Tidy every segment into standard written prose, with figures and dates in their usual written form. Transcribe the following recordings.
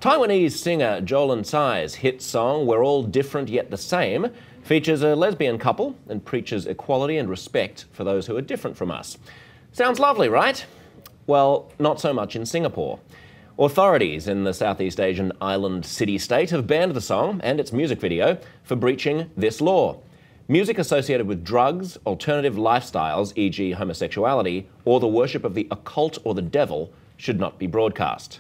Taiwanese singer Jolin Tsai's hit song We're All Different Yet the Same features a lesbian couple and preaches equality and respect for those who are different from us. Sounds lovely, right? Well, not so much in Singapore. Authorities in the Southeast Asian island city-state have banned the song and its music video for breaching this law. Music associated with drugs, alternative lifestyles, e.g. homosexuality, or the worship of the occult or the devil should not be broadcast.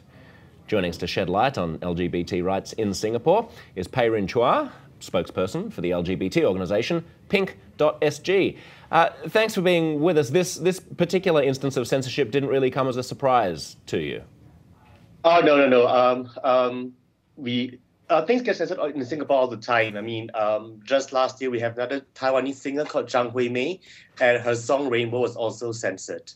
Joining us to shed light on LGBT rights in Singapore is Paerin Choa, spokesperson for the LGBT organisation pink.sg. Thanks for being with us. This particular instance of censorship didn't really come as a surprise to you. Oh, no. Things get censored in Singapore all the time. I mean, just last year we have another Taiwanese singer called Zhang Hui-mei, and her song Rainbow was also censored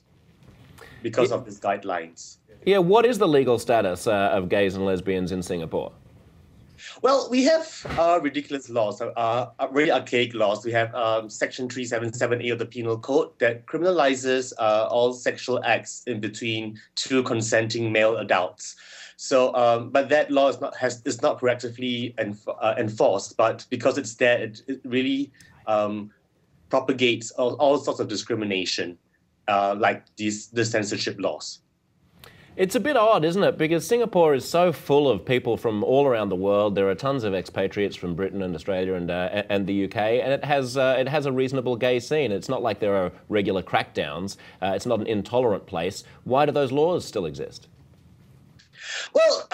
because of these guidelines. Yeah, what is the legal status of gays and lesbians in Singapore? Well, we have ridiculous laws, really archaic laws. We have Section 377A of the Penal Code that criminalizes all sexual acts in between two consenting male adults. So, but that law is not proactively enforced. But because it's there, it really propagates all sorts of discrimination, like the censorship laws. It's a bit odd, isn't it? Because Singapore is so full of people from all around the world. There are tons of expatriates from Britain and Australia and the UK, and it has a reasonable gay scene. It's not like there are regular crackdowns. It's not an intolerant place. Why do those laws still exist? Well,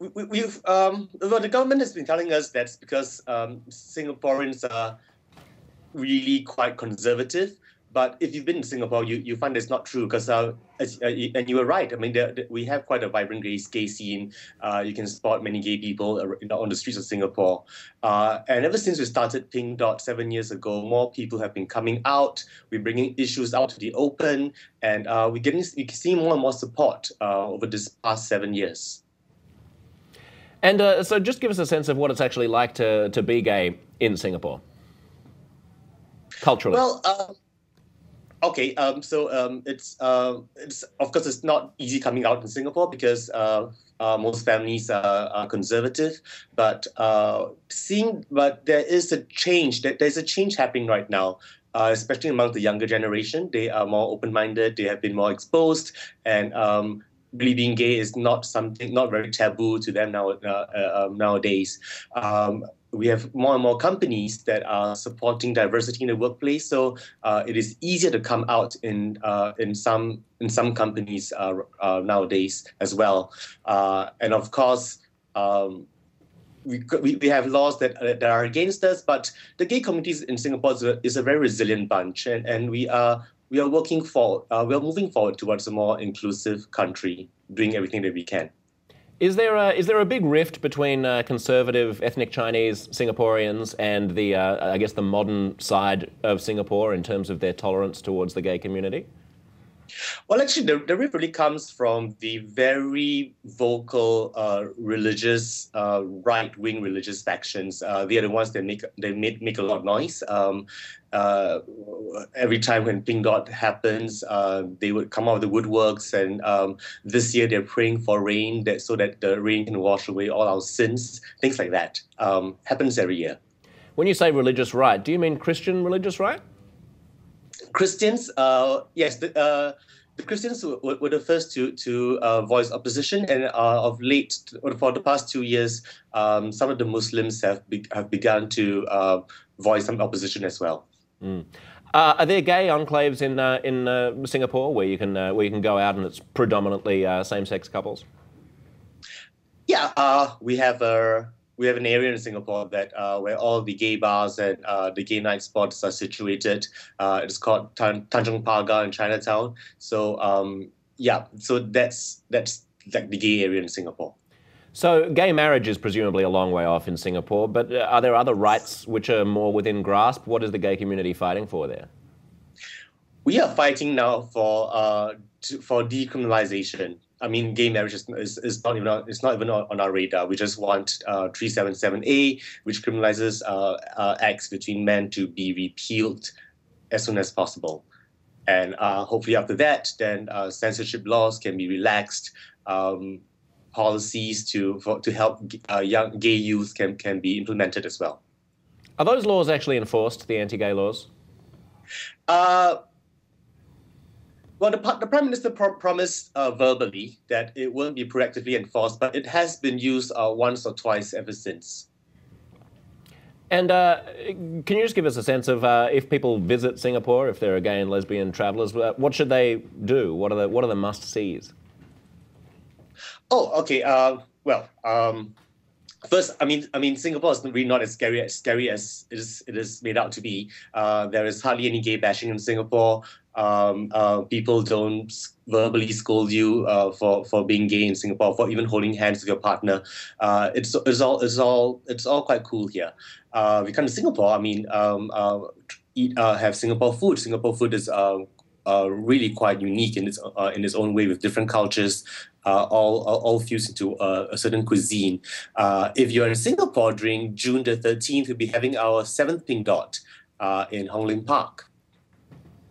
the government has been telling us that's because Singaporeans are really quite conservative. But if you've been in Singapore, you find it's not true because, and you were right. I mean, we have quite a vibrant gay scene. You can spot many gay people on the streets of Singapore. And ever since we started Pink Dot 7 years ago, more people have been coming out. We're bringing issues out to the open, and we're seeing more and more support over this past 7 years. And so just give us a sense of what it's actually like to be gay in Singapore, culturally. Well, okay, it's of course it's not easy coming out in Singapore because most families are conservative, but there is a change. There's a change happening right now, especially among the younger generation. They are more open-minded. They have been more exposed, and really being gay is not very taboo to them nowadays. We have more and more companies that are supporting diversity in the workplace, so it is easier to come out in some companies nowadays as well. And of course, we have laws that are against us, but the gay communities in Singapore is a very resilient bunch, and we are moving forward towards a more inclusive country, doing everything that we can. Is there a big rift between conservative ethnic Chinese Singaporeans and the I guess the modern side of Singapore in terms of their tolerance towards the gay community? Well, actually, the rift really comes from the very vocal religious right-wing religious factions. They are the ones that make a lot of noise. Every time when Pink Dot happens, they would come out of the woodworks, and this year they're praying for rain so that the rain can wash away all our sins. Things like that happens every year. When you say religious right, do you mean Christian religious right? Christians, yes. The Christians were the first to voice opposition, and of late, for the past 2 years, some of the Muslims have begun to voice some opposition as well. Mm. Are there gay enclaves in Singapore where you can go out and it's predominantly same-sex couples? Yeah, we have an area in Singapore that where all the gay bars and the gay night spots are situated. It's called Tanjong Pagar in Chinatown. So yeah, so that's like the gay area in Singapore. So gay marriage is presumably a long way off in Singapore, but are there other rights which are more within grasp? What is the gay community fighting for there? We are fighting now for decriminalization. I mean, gay marriage is not even on our radar. We just want 377A, which criminalizes acts between men, to be repealed as soon as possible. And hopefully after that, then censorship laws can be relaxed. policies to help young gay youth can be implemented as well. Are those laws actually enforced, the anti-gay laws? Well, the Prime Minister promised verbally that it won't be proactively enforced, but it has been used once or twice ever since. And can you just give us a sense of if people visit Singapore, if there are gay and lesbian travellers, what should they do? What are the must-sees? Oh, okay. First, I mean, Singapore is really not as scary as it is made out to be. There is hardly any gay bashing in Singapore. People don't verbally scold you for being gay in Singapore, for even holding hands with your partner. It's all quite cool here. We come to Singapore. I mean, have Singapore food. Singapore food is really quite unique in its own way, with different cultures, all fused into a certain cuisine. If you're in Singapore during June the 13th, we'll be having our 7th Pink Dot in Hong Lim Park.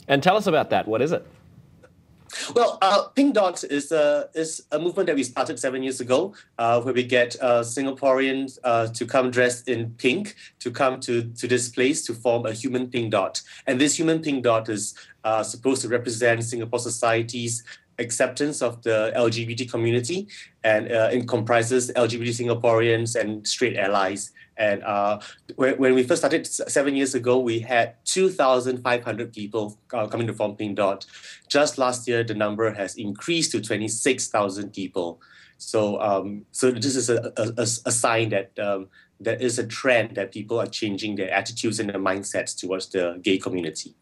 And tell us about that. What is it? Well, Pink Dot is a movement that we started 7 years ago, where we get Singaporeans to come dressed in pink, to come to this place to form a human pink dot. And this human pink dot is supposed to represent Singapore society's acceptance of the LGBT community, and it comprises LGBT Singaporeans and straight allies. And when we first started 7 years ago, we had 2,500 people coming to form Pink Dot. Just last year, the number has increased to 26,000 people. So this is a sign that there is a trend that people are changing their attitudes and their mindsets towards the gay community.